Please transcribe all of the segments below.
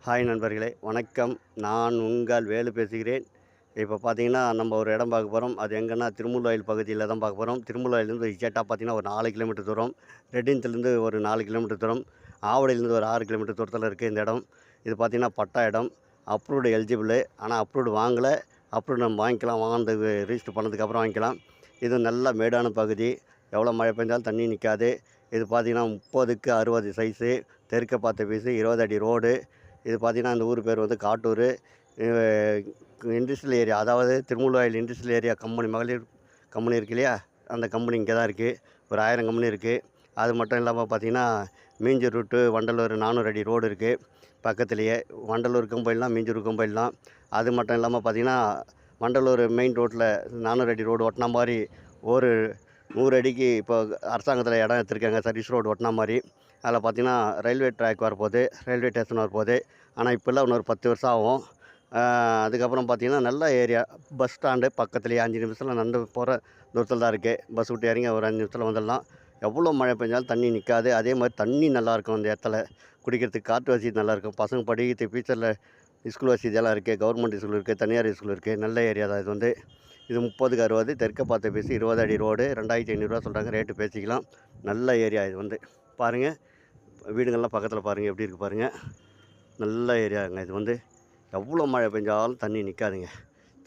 Hi நண்பர்களே, வணக்கம். நான் உங்கள் வேலு பேசுகிறேன். இப்போ பார்த்தீங்கன்னா, நம்ம ஒரு இடம் பார்க்க போகிறோம். அது எங்கன்னா திருமுல்வாயில் பகுதியில் தான் பார்க்க போகிறோம். திருமுல்வாயிலேருந்து எக்ஸாக்டாக பார்த்தீங்கன்னா ஒரு 4 கிலோமீட்டர் தூரம், ரெட்டின்ஸ்லேருந்து ஒரு 4 கிலோமீட்டர் தூரம், ஆவடியிலேருந்து ஒரு 6 கிலோமீட்டர் தூரத்தில் இருக்குது இந்த இடம். இது பார்த்தீங்கன்னா பட்டா இடம், அப்ரூவ்டு எலிஜிபிள். ஆனால் அப்ரூவ்டு வாங்கலை. அப்ரூவ்டு நம்ம வாங்கிக்கலாம், வாங்கினது ரிஜிஸ்டர் பண்ணதுக்கப்புறம் வாங்கிக்கலாம். இது நல்ல மேடான பகுதி, எவ்வளோ மழை பெஞ்சாலும் தண்ணி நிற்காது. இது பார்த்தீங்கன்னா 30க்கு 60 சைஸு, தெற்க பார்த்த பீஸு, 20 அடி ரோடு. இது பார்த்திங்கன்னா இந்த ஊர் பேர் வந்து காட்டூர். இண்டஸ்ட்ரியல் ஏரியா, அதாவது திருமுல்வாயில் இண்டஸ்ட்ரியல் ஏரியா கம்பெனி, மகளிர் கம்பெனி இருக்கு இல்லையா, அந்த கம்பெனி இங்கே தான் இருக்குது. ஒரு 1000 கம்பெனி இருக்குது. அது மட்டும் இல்லாமல் பார்த்திங்கன்னா மீஞ்சூர் ரூட்டு வண்டலூர் 400 அடி ரோடு இருக்குது பக்கத்துலேயே. வண்டலூருக்கும் போயிடலாம், மீஞ்சூருக்கும் போயிடலாம். அது மட்டும் இல்லாமல் பார்த்திங்கன்னா வண்டலூர் மெயின் ரோட்டில் 400 அடி ரோடு ஒட்டினா மாதிரி ஒரு 100 அடிக்கு இப்போ அரசாங்கத்தில் இடம் எடுத்திருக்காங்க, சர்வீஸ் ரோடு ஒட்டினா மாதிரி. அதில் பார்த்திங்கன்னா ரயில்வே ட்ராக் வரப்போகுது, ரயில்வே ஸ்டேஷன் வரப்போகுது. ஆனால் இப்போல்லாம் இன்னொரு 10 வருஷம் ஆகும். அதுக்கப்புறம் பார்த்திங்கன்னா நல்ல ஏரியா, பஸ் ஸ்டாண்டு பக்கத்துலேயே 5 நிமிஷத்தில் நடந்து போகிற தூரத்தில் தான் இருக்குது. பஸ் விட்டு இறங்கி ஒரு 5 நிமிஷத்தில் வந்துடலாம். எவ்வளோ மழை பெஞ்சாலும் தண்ணி நிற்காது. அதே மாதிரி தண்ணி நல்லாயிருக்கும் இந்த இடத்துல, குடிக்கிறதுக்கு காற்று வசதி நல்லாயிருக்கும். பசங்க படிக்கிறதுக்கு ஃபியூச்சரில் ஸ்கூல் வசதியெல்லாம் இருக்குது. கவர்மெண்ட் ஸ்கூல் இருக்குது, தனியார் ஸ்கூல் இருக்குது. நல்ல ஏரியா தான் இது. இது 30க்கு 60, தெற்க பார்த்த பீஸு, 20 அடி ரோடு, 2500 சொல்கிறாங்க. ரேட்டு பேசிக்கலாம். நல்ல ஏரியா இது. பாருங்கள், வீடுங்கள்லாம் பக்கத்தில் பாருங்கள் எப்படி இருக்குது பாருங்கள். நல்ல ஏரியாங்க இது. எவ்வளோ மழை பெஞ்சாலும் தண்ணி நிற்காதுங்க.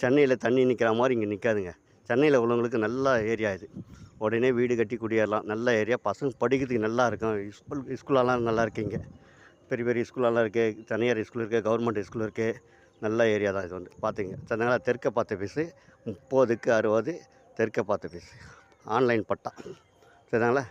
சென்னையில் தண்ணி நிற்கிற மாதிரி இங்கே நிற்காதுங்க. சென்னையில் உள்ளவங்களுக்கு நல்ல ஏரியா இது. உடனே வீடு கட்டி குடியேறலாம். நல்ல ஏரியா, பசங்க படிக்கிறதுக்கு நல்லா இருக்கும். ஸ்கூலெல்லாம் நல்லா இருக்குது இங்கே. பெரிய பெரிய ஸ்கூலெல்லாம் இருக்குது, தனியார் ஸ்கூல் இருக்குது, கவர்மெண்ட் ஸ்கூல் இருக்குது. நல்ல ஏரியா தான் இது. பார்த்துங்க. அதனால் தெற்க பார்த்த பீஸு 30க்கு 60, தெற்க பார்த்த பீஸு. ஆன்லைன் பட்டா. சரிங்களா?